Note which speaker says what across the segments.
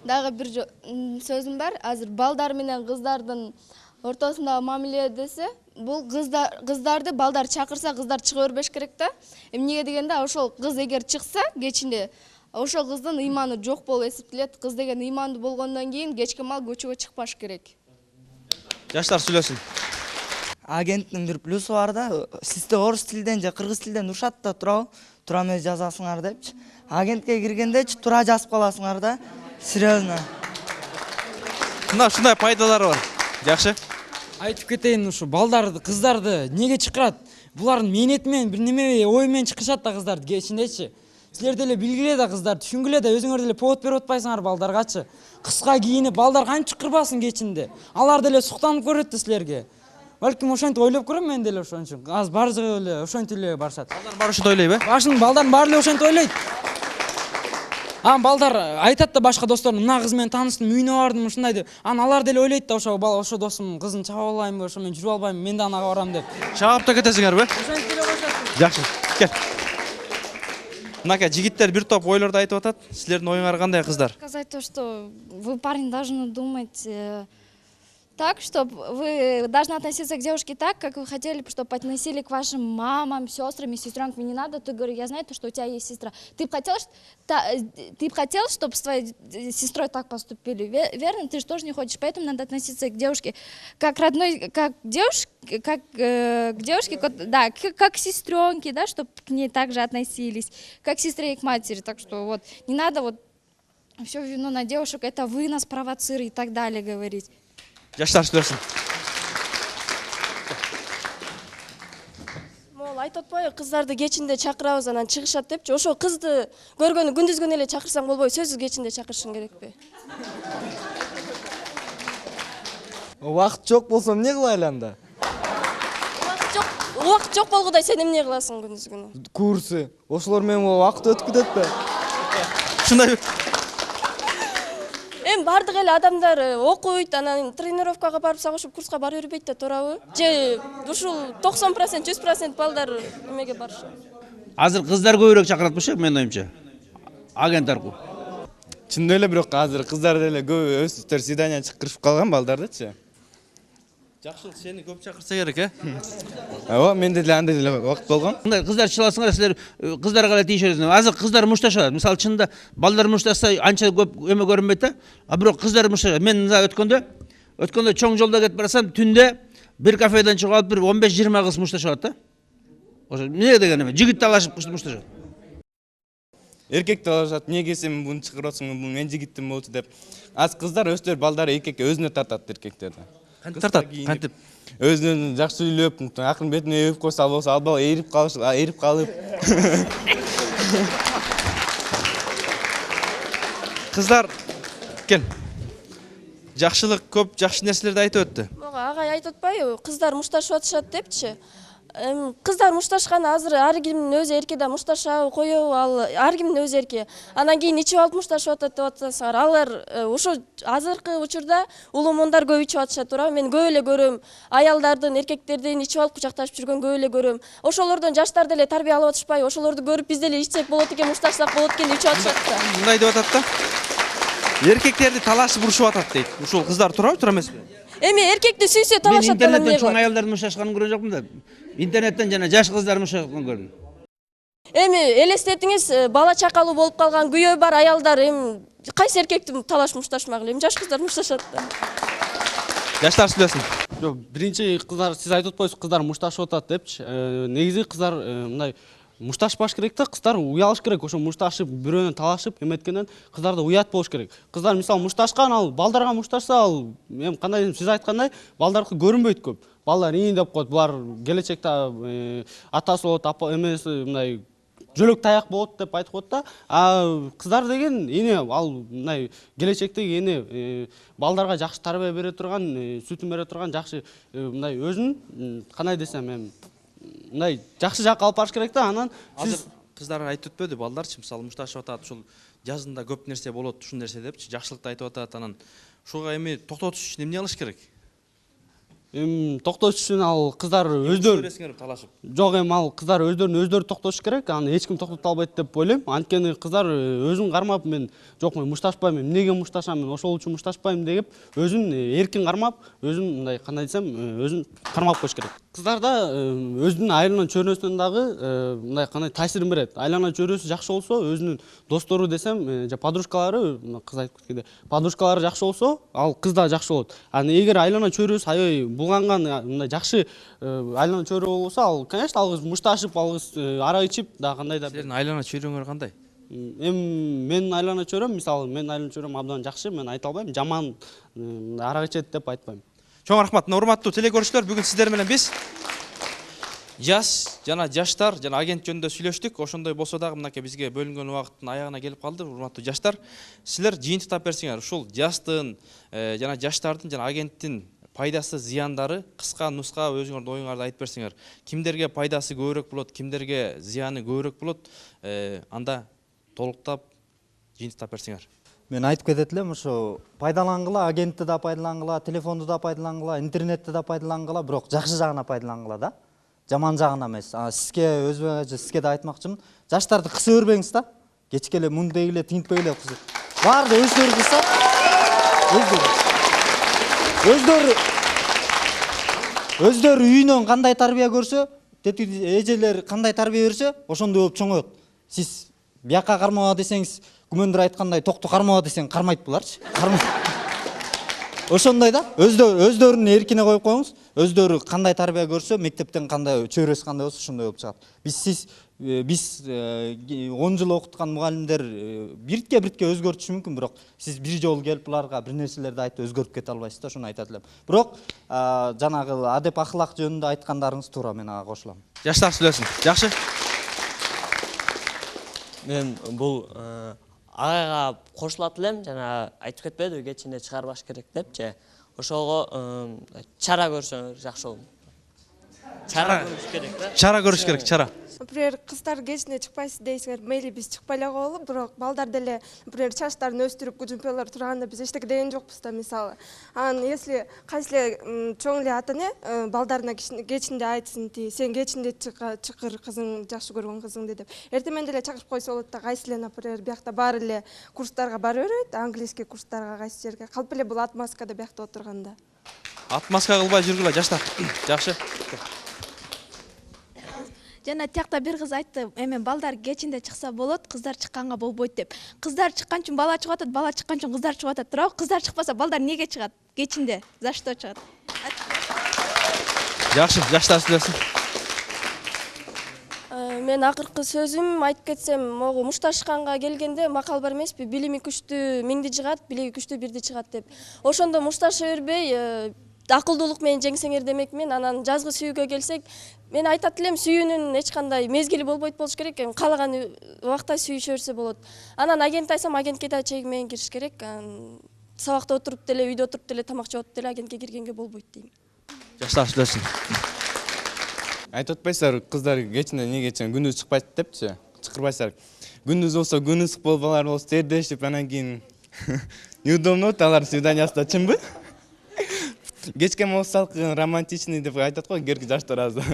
Speaker 1: Дагы бир сөзүм бар. Азыр балдар менен кыздардын ортосундагы мамиле десе, бул кыздарды балдар чакырса, кыздар чыга бербеш керек да. Эмнеге дегенде, ошол кыз эгер чыкса кечинде, ошол кыздын ыйманы жок болуп эсептелет. Кыз деген ыймандуу болгондон кийин кечке мал көчөгө чыкпаш керек.
Speaker 2: Жаштар сүйлөсүн.
Speaker 3: Агенттин бир плюсу бар да, сизде орус тилден же кыргыз тилден урушат да турабы, тура эмес жазасыңар депчи. Агентке киргендечи тура жазып каласыңар да. Серьезно.
Speaker 2: Мына ушундай пайдалары бар. Жакшы.
Speaker 4: Айтып кетейин, ушу балдарды, кыздарды неге чакырат? Булардын мээнетимен, бир неме ой менен чакырышат да кыздарды кечиндечи. Силер деле билгиле да кыздар, түшүнгүлө да, өзүңөр деле повод берип атпайсыңар балдаргачы. Кыска кийинип, балдар кантип чакырбасын кечинде. Алар деле суктанып көрөт да силерге. Балким ошентип ойлоп көрөм мен деле ошон үчүн. Азыр баарыгы эле ошентип эле барышат.
Speaker 2: Балдар баары ушинтип ойлойбу?
Speaker 4: Балдардын баары эле ошентип ойлойт. Балдар айтат да башка досторум, мына кыз менен тааныстым, үйүнө бардым, ушундай деп. Алар деле ойлойт да, ошо досум кызын чаба албайм, ошо мен жүрүп албайм, мен да анага барам деп.
Speaker 2: Чаап да кетесиңерби?
Speaker 4: Ошентип эле коюшат.
Speaker 2: Жакшы. Кел. Мынакей жигиттер бир топ ойлорду айтып атат. Силердин оюңар кандай, кыздар?
Speaker 5: Сказать то, что вы, парень, должны думать так, чтобы вы должны относиться к девушке так, как вы хотели, чтобы относили к вашим мамам, сестрам и сестренкам. Не надо, ты говоришь, я знаю, что у тебя есть сестра. Ты бы хотел, чтобы с твоей сестрой так поступили, верно? Ты же тоже не хочешь, поэтому надо относиться к девушке как родной, как девушке, как к девушке, да, как к сестренке, да, чтобы к ней также относились, как к сестре и к матери. Так что вот не надо вот все вину на девушек, это вы нас провоцируете и так далее говорить.
Speaker 2: Жаштар сүйлөсүн.
Speaker 6: Могул айтып атпайбы, кыздарды кечинде чакырабыз, анан чыгышат депчи. Ошо кызды көргөнү күндүзгүн эле чакырсаң болбойбу, сөзсүз кечинде чакырышың керекпи?
Speaker 7: Убакыт жок болсо эмне кылайлы анда?
Speaker 6: Убакыт жок болгодай сен эмне кыласың күндүзгүнү?
Speaker 7: Курсы. Ошолор менен убакыт өтүп кетет да.
Speaker 2: Ушундай
Speaker 6: Бардык эле адамдар окуйт, анан тренировкага барып сагышып курска бара бербейт да, туурабы? Же ушул 90%, 100% балдар эмеге барышат?
Speaker 8: Азыр кыздар көбүрөөк чакырат болчу, менин оюмча. Агент аркылуу.
Speaker 7: Чындап эле, бирок азыр кыздар деле көп өстүр свидание чакырышып калган балдардычы.
Speaker 2: жакшылык сени көп чакырса керек, э?
Speaker 7: Ооба, менде деле андай деле убакыт болгон.
Speaker 8: Мындай кыздар чыгасыңар, силер кыздарга эле тийишесиңер. Азыр кыздар мушташат. Мисалы чынында балдар мушташса анча көп эме көрүнбөйт да. А бирок кыздар мушташат. Мен мына өткөндө чоң жолдо кетип барсам, түндө бир кафеден чыгып алып бир 15-20 кыз мушташат да. Ошо эмне деген эме? Жигит талашып мушташат.
Speaker 7: Эркек талашат, эмне десем буну чыгарып атсың, бул мен жигиттим болчу деп. Az кыздар өстөр балдары эркекке өзүнө тартат эркектерди.
Speaker 2: Кантип тартат? Кантип?
Speaker 7: Өзүнөн жакшы сүйлөп, акырын бетине өйүп койсо албаса, албал эрип калып.
Speaker 2: Кыздар, кел. Жакшылык көп жакшы нерселерди айтып өттү.
Speaker 6: Агай айтып атпайбы, кыздар мушташып атышат депчи. Кыздар мушташканы азыр ар кимдин өз эрки да, мушташабы, коебу, ал ар кимдин өз эрки. Анан кийин ичип алып мушташып атат деп атасыңар. Алар ошо азыркы учурда улумундар көп ичип атышат, туурабы? Мен көп эле көрөм, аялдардын, эркектердин ичип алып кучакташып жүргөн көп эле көрөм. Ошолордон жаштар деле тарбия алып атышпайбы? Ошолорду көрүп биз деле ичсек болот экен, мушташсак болот экен деп ичип атышат да.
Speaker 2: Мындай деп атат да. Эркектерди талашып урушуп атат дейт. Ушул кыздар туурабы, туура эмеспи?
Speaker 6: Эми эркекти сүйсө талашат да, эмне
Speaker 8: Интернеттен чоң
Speaker 6: кылат?
Speaker 8: аялдардын мушташканын көргөн жокмун да. Интернеттен жана жаш кыздар мушташканын көрдүм.
Speaker 6: Эми элестетиңиз, бала чакалуу болуп калган күйөө бар аялдар эми кайсы эркекти талашып мушташмак эле? Жаш кыздар мушташат да.
Speaker 2: Жаштар сүйлөсүн.
Speaker 9: Жок, биринчи кыздар, сиз айтып атпайсызбы, кыздар мушташып атат депчи. Негизи кыздар мындай мушташпаш керек да, кыздар уялыш керек. Ошо мушташып, бирөөнү талашып эметкенден кыздарда уят болуш керек. Кыздар мисалы мушташкан, ал балдарга мушташса, ал эми кандай десем, сиз айткандай, балдарга көрүнбөйт көп. Балдар ии деп коет, булар келечекте атасы болот, эмеси мындай жөлөк таяк болот деп айтып коет да. А кыздар деген эне, ал мындай келечектеги эне, балдарга жакшы тарбия бере турган, сүтүн бере турган жакшы мындай өзүн кандай десем, эми мындай жакшы жакка алып барыш керек да. Анан
Speaker 2: Азыр кыздар айтып өтпөдү, балдарчы мисалы мушташып атат, ушул жазында көп нерсе болот, ушул нерсе депчи, жакшылыкты айтып атат. Анан ушуга эми токтотуш үчүн эмне кылыш керек?
Speaker 9: Эми токтош үчүн ал кыздар өздөрү
Speaker 2: көресиңер талашып.
Speaker 9: жок, эми ал кыздар өздөрү токтош керек, аны эч ким токтото албайт деп ойлойм. Анткени кыздар өзүн кармап, мен жок, мен мушташпайм, эмнеге мушташам, мен ошол үчүн мушташпайм деп өзүн эркин кармап, өзүн мындай кандай десем, өзүн кармап коюш керек. Кыздарда өзүнүн айлана чөйрөсүнөн дагы мындай кандай таасирин берет. Айлана чөйрөсү жакшы болсо, өзүнүн достору десем, же подружкалары, кыз айтып кеткенде, подружкалары жакшы болсо, ал кыз да жакшы болот. Аны эгер айлана чөйрөсү аябай булганган, мындай жакшы айлана чөйрө болсо, ал, конечно, ал кыз мушташып, ал кыз арак ичип, да кандай да.
Speaker 2: Силердин айлана чөйрөңөр кандай?
Speaker 9: Эми менин айлана чөйрөм, мисалы, менин айлана чөйрөм абдан жакшы, мен айта албайм, жаман арак ичет деп айтпайм.
Speaker 2: Чоң рахмат. Урматтуу телекөрүүчүлөр, бүгүн сиздер менен биз жаш жана жаштар жана агент жөнүндө сүйлөштүк. Ошондой болсо дагы мынакей бизге бөлүнгөн убакыттын аягына келип калды. Урматтуу жаштар, силер жыйынтыктап берсеңер, ушул жастын жана жаштардын жана агенттин пайдасы, зыяндары кыска нуска өзүңөрдүн оюңарды айтып берсеңер, кимдерге пайдасы көбүрөөк болот, кимдерге зыяны көбүрөөк болот, анда толуктап жыйынтыктап берсеңер.
Speaker 10: Мен айтып кетет элем, ошо пайдалангыла, агентти да пайдалангыла, телефонду да пайдалангыла, интернетти да пайдалангыла, бирок жакшы жагына пайдалангыла да. Жаман жагына эмес. Сизге өзүмө, сизге да айтмакчымын. Жаштарды кыса бербеңиз да. Кечке эле мундей эле тинтпей эле кызып. Баарды өздөрү кылса, өздөрү үйүнөн кандай тарбия көрсө, эжелер кандай тарбия берсе, ошондой болуп чоңоет. Сиз бияка кармаба десеңиз, күмөндөр айткандай токту кармаба десең кармайт буларчы. Ошондой да, өздөрүнүн эркине коюп коюңуз. Өздөрү кандай тарбия көрсө, мектептен кандай чөйрөсү кандай болсо, ошондой болуп чыгат. Биз 10 жыл окуткан мугалимдер биртке өзгөртүшү мүмкүн, бирок сиз бир жолу келип буларга бир нерселерди айтып өзгөртүп кете албайсыз да, ошону айтат элем. Бирок жанагы адеп ахлак жөнүндө айткандарыңыз туура, мен ага кошулам.
Speaker 2: Жаштар сүйлөсүн. Жакшы.
Speaker 11: Мен бул агайга кошулат элем, жана айтып кетпедиби, кечинде чыгарбаш керек депчи. Ошого чара көрсөңөр жакшы болот. Чара көрүш керек да.
Speaker 2: Чара көрүш керек, чара.
Speaker 12: Например, кыздар кечинде чыкпайсыз дейсиңер, мейли биз чыкпай эле коелу, бирок балдар деле, например, чачтарын өстүрүп, күжүмпөлөр турганда биз эчтеке деген жокпуз да, мисалы. Анан если кайсы эле чоң эле ата эне балдарына кечинде айтсын, сен кечинде чыкыр кызың, жакшы көргөн кызыңды деп. Эртемен деле чакырып койсо болот да, кайсы эле, например, биякта баары эле курстарга бара берет, английский курстарга кайсы жерге. Калп эле бул отмазкада биякта отурганда.
Speaker 2: Отмазка кылбай жүргүлө жаштар. Жакшы.
Speaker 5: Жана тиякта бир кыз айтты, эми балдар кечинде чыкса болот, кыздар чыкканга болбойт деп. Кыздар чыккан үчүн бала чыгып атат, бала чыккан үчүн кыздар чыгып атат. Туурабы? Кыздар чыкпаса балдар неге чыгат? Кечинде. За что чыгат?
Speaker 2: Жакшы, жаштар сүйлөсүн.
Speaker 6: Мен акыркы сөзүм айтып кетсем, могу мушташканга келгенде макал бар эмеспи? Билими күчтүү миңди жыгат, билиги күчтүү бирди чыгат деп. Ошондо мушташа бербей, акылдуулук менен жеңсеңер демекмин. Анан жазгы сүйүүгө келсек, мен айтат элем, сүйүүнүн эч кандай мезгили болбойт болуш керек, каалаган убакта сүйүшө берсе болот. Анан агент айсам, агентке да чек менен кириш керек. Сабакта отуруп деле, үйдө отуруп деле, тамак жеп деле агентке киргенге болбойт дейм.
Speaker 2: Жаштар сүйлөсүн.
Speaker 7: Айтып атпайсыздар, кыздар кечинде эмнеге күндүз чыкпайт депчи? Чыкырбайсыздар. Күндүз болсо күн ысык болуп, алар болсо тердешип, анан кийин неудобно болот, алар свиданиясында, чынбы? Кечке болсо салкын, романтичный деп айтат го, керки жаштар азыр.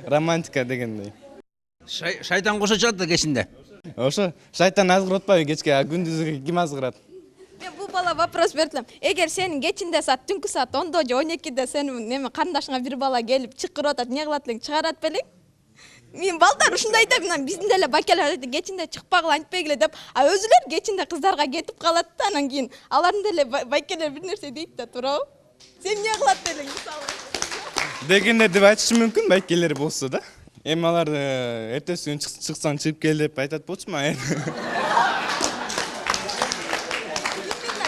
Speaker 7: Романтика дегендей.
Speaker 8: Шайтан кошо чыгат да кечинде.
Speaker 7: Ошо шайтан азгыр отпайбы кечке, күндүз ким азгырат?
Speaker 5: Мен бул бала вопрос бердим. Эгер сен кечинде саат, түнкү саат 10-до же 12-де сен неме карындашыңа бир бала келип чыкырып атат, эмне кылат элең? Чыгарат белең? Мен балдар ушундай айтам, мына биздин деле бакелер айтат, кечинде чыкпагыла, антпегиле деп, а өзүлөр кечинде кыздарга кетип калат да, анан кийин алардын деле байкелер бир нерсе дейт да, туурабы? Сен эмне кылат белең, мисалы?
Speaker 7: Дегендер деп айтышы мүмкүн, байкелер болсо да. Эми алар эртеси күн чыксаң чыгып кел деп айтат болчуму?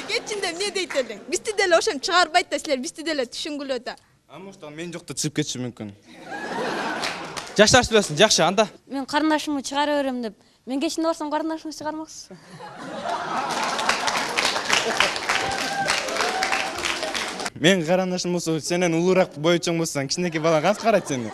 Speaker 5: Кечинде эмне дейт элең? Бизди деле ошем чыгарбайт да, силер бизди деле түшүнгүлө да.
Speaker 7: Может, мен жокто чыгып кетиши мүмкүн.
Speaker 2: Жаштар сүйлөсүн. Жакшы, анда.
Speaker 13: Мен карындашымды чыгара берем деп. Мен кечинде барсам карындашымды чыгармаксыз.
Speaker 7: Мен карандашым болсо, сенен улуураак бою чоң болсоң, кичинекей бала кантип карайт сени?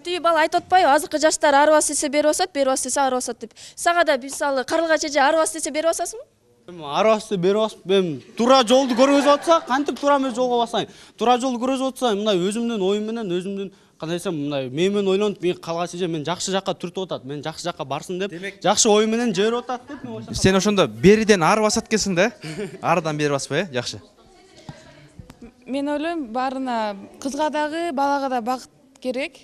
Speaker 6: Тиги бала айтып атпайбы, азыркы жаштар арбас десе берип атат, берип атса арбасат деп. Сага да мисалы карылгач эже арбас десе берип атасыңбы?
Speaker 9: арбасты берип басып, мен туура жолду көргөзүп атса, кантип туура эмес жолго басайын. Туура жолду көргөзүп атса, мындай өзүмдүн оюм менен, өзүмдүн кандай десем, мындай менен ойлонуп, мен калгачы же мен жакшы жакка түртүп атат, мен жакшы жакка барсын деп, жакшы ою менен жиберип атат деп мен ойлошом.
Speaker 2: Сен ошондо бериден ары басат экенсиң да? Арыдан бери баспай, жакшы.
Speaker 14: Мен ойлойм, баарына кызга дагы, балага да бакыт керек,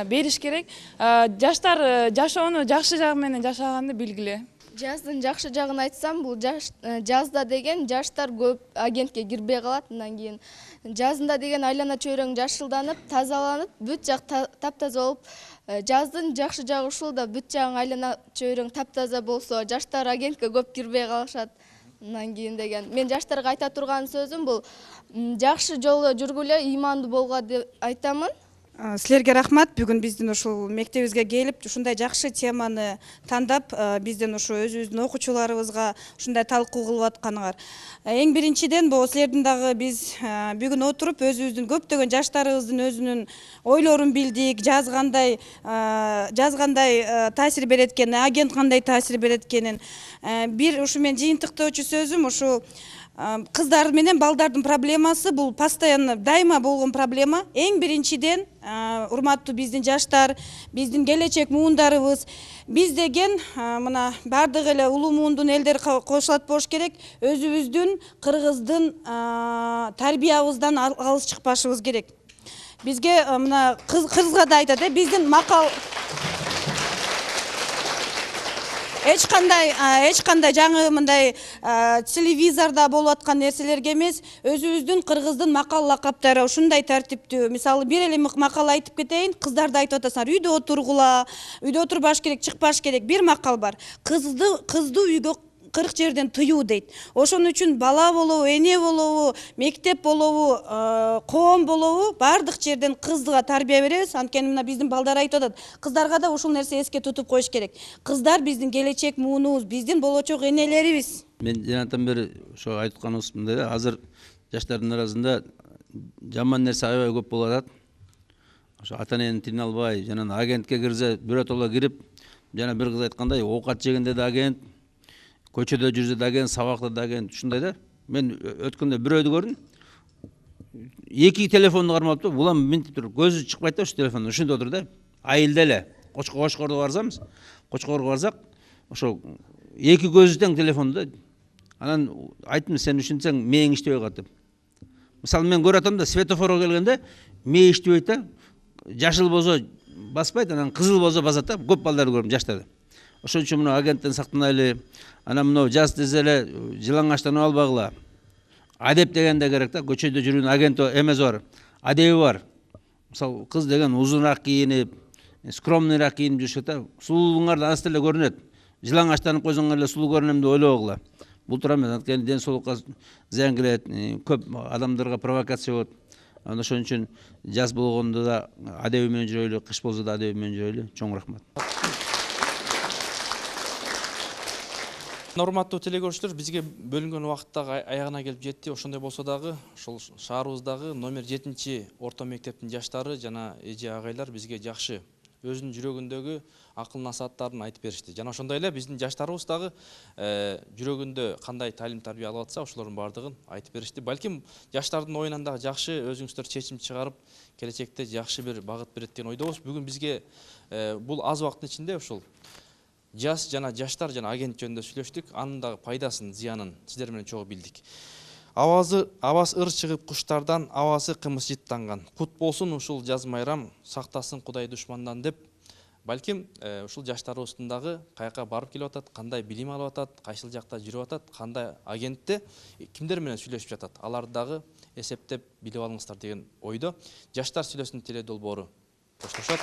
Speaker 14: бериш керек. Жаштар жашоону жакшы жагы менен жашаганды билгиле.
Speaker 1: Жаздын жакшы жагын айтсам, бул жазда деген жаштар көп агентке кирбей калат. Андан кийин жазында деген айлана чөйрөң жашылданып, тазаланып, бүт жак таптаза болуп, жаздын жакшы жагы ушул да, бүт жагың айлана чөйрөң таптаза болсо, жаштар агентке көп кирбей калышат. Андан кийин деген мен жаштарга айта турган сөзүм бул жакшы жолго жүргүлө, ыймандуу болгула деп айтамын.
Speaker 15: Силерге рахмат. Бүгүн биздин ушул мектебибизге келип, ушундай жакшы теманы тандап, биздин ушу өзүбүздүн окуучуларыбызга ушундай талкуу кылып атканыңар. Эң биринчиден бул силердин дагы биз бүгүн отуруп өзүбүздүн көптөгөн жаштарыбыздын өзүнүн ойлорун билдик, жазгандай таасир берет экенин, агент кандай таасир берет экенин. Бир ушу мен жыйынтыктоочу сөзүм ушу кыздар менен балдардын проблемасы бул постоянно дайыма болгон проблема. Эң биринчиден урматтуу биздин жаштар, биздин келечек муундарыбыз, биз деген мына бардык эле улуу муундун элдери кошулат болуш керек. Өзүбүздүн кыргыздын тарбиябыздан алыс чыкпашыбыз керек. Бизге мына кызга да айтат, биздин макал эч кандай жаңы мындай телевизордо болуп аткан нерселерге эмес, өзүбүздүн кыргыздын макал лакаптары ушундай тартиптүү. Мисалы бир эле макал айтып кетейин, кыздарды айтып атасыңар, үйдө отургула, үйдө отурбаш керек, чыкпаш керек. Бир макал бар. Кызды үйгө 40 жерден тыюу дейт. Ошон үчүн бала болобу, эне болобу, мектеп болобу, коом болобу, бардык жерден кызга тарбия беребиз. Анткени мына биздин балдар айтып атат, кыздарга да ушул нерсе эске тутуп коюш керек. Кыздар биздин келечек муунубуз, биздин болочок энелерибиз.
Speaker 8: Мен жанатан бери ошо айтканыбыз мындай да, азыр жаштардын арасында жаман нерсе аябай көп болуп атат. Ошо ата эненин тилин албай, жана агентке кирсе, биротоло кирип, жана бир кыз айткандай, оокат жегенде да агент, көчөдө жүрсө да агент, сабакта да агент, ушундай да. Мен өткөндө бирөөдү көрдүм. 2 телефонду кармап туруп, улам минтип туруп, көзү чыкпайт да, ушу телефондон ушунда отур да. Айылда эле Кочкордо барсамыз, Кочкорго барсак, ошо 2 көзү тең телефонда. Анан айттым, сен ушинтсең мээң иштебей калат деп. Мисалы мен көрүп атам да, светофорго келгенде мээ иштебейт да, жашыл болсо баспайт, анан кызыл болсо басат да, көп балдарды көрдүм жаштарды. Ошон үчүн мына агенттен сактанайлы, анан мына жаз тез эле жылаңачтанып албагыла. Адеп дегенде керек да, көчөдө жүрүүнүн агенти эмеси бар, адеби бар. Мисалы кыз деген узунураак кийинип, скромныйраак кийинип жүрүшөт да, сулуулуңар да аз эле көрүнөт. Жылаңачтанып койсоңор эле сулуу көрүнөм деп ойлобогула. Бул туура эмес, анткени ден соолукка зыян келет, көп адамдарга провокация болот. Ошон үчүн жаз болгондо да адеби менен жүрөлү, кыш болсо да адеби менен жүрөлү. Чоң рахмат.
Speaker 2: Урматтуу телекөрүүчүлөр, бизге бөлүнгөн убакыт дагы аягына келип жетти. Ошондой болсо дагы, ошол шаарыбыздагы номер 7 орто мектептин жаштары жана эже агайлар бизге жакшы өзүнүн жүрөгүндөгү акыл насааттарын айтып беришти. Жана ошондой эле биздин жаштарыбыз дагы жүрөгүндө кандай талим тарбия алып атса, ошолордун бардыгын айтып беришти. Балким жаштардын оюнан дагы жакшы өзүңүздөр чечим чыгарып, келечекте жакшы бир багыт берет деген ойдобуз. Бүгүн бизге бул аз убакыттын ичинде ушул жас жана жаштар жана агент жөнүндө сүйлөштүк. Анын дагы пайдасын, зыянын сиздер менен чогуу билдик. Абасы ыр чыгып куштардан, абасы кымыз жыттанган. Кут болсун ушул жаз майрам, сактасын Кудай душмандан деп. Балким ушул жаштарыбыздын дагы каяка барып келип атат, кандай билим алып атат, кайсыл жакта жүрүп атат, кандай агентте кимдер менен сүйлөшүп жатат. Аларды дагы эсептеп билип алыңыздар деген ойдо. Жаштар сүйлөсүн теле долбоору коштошот.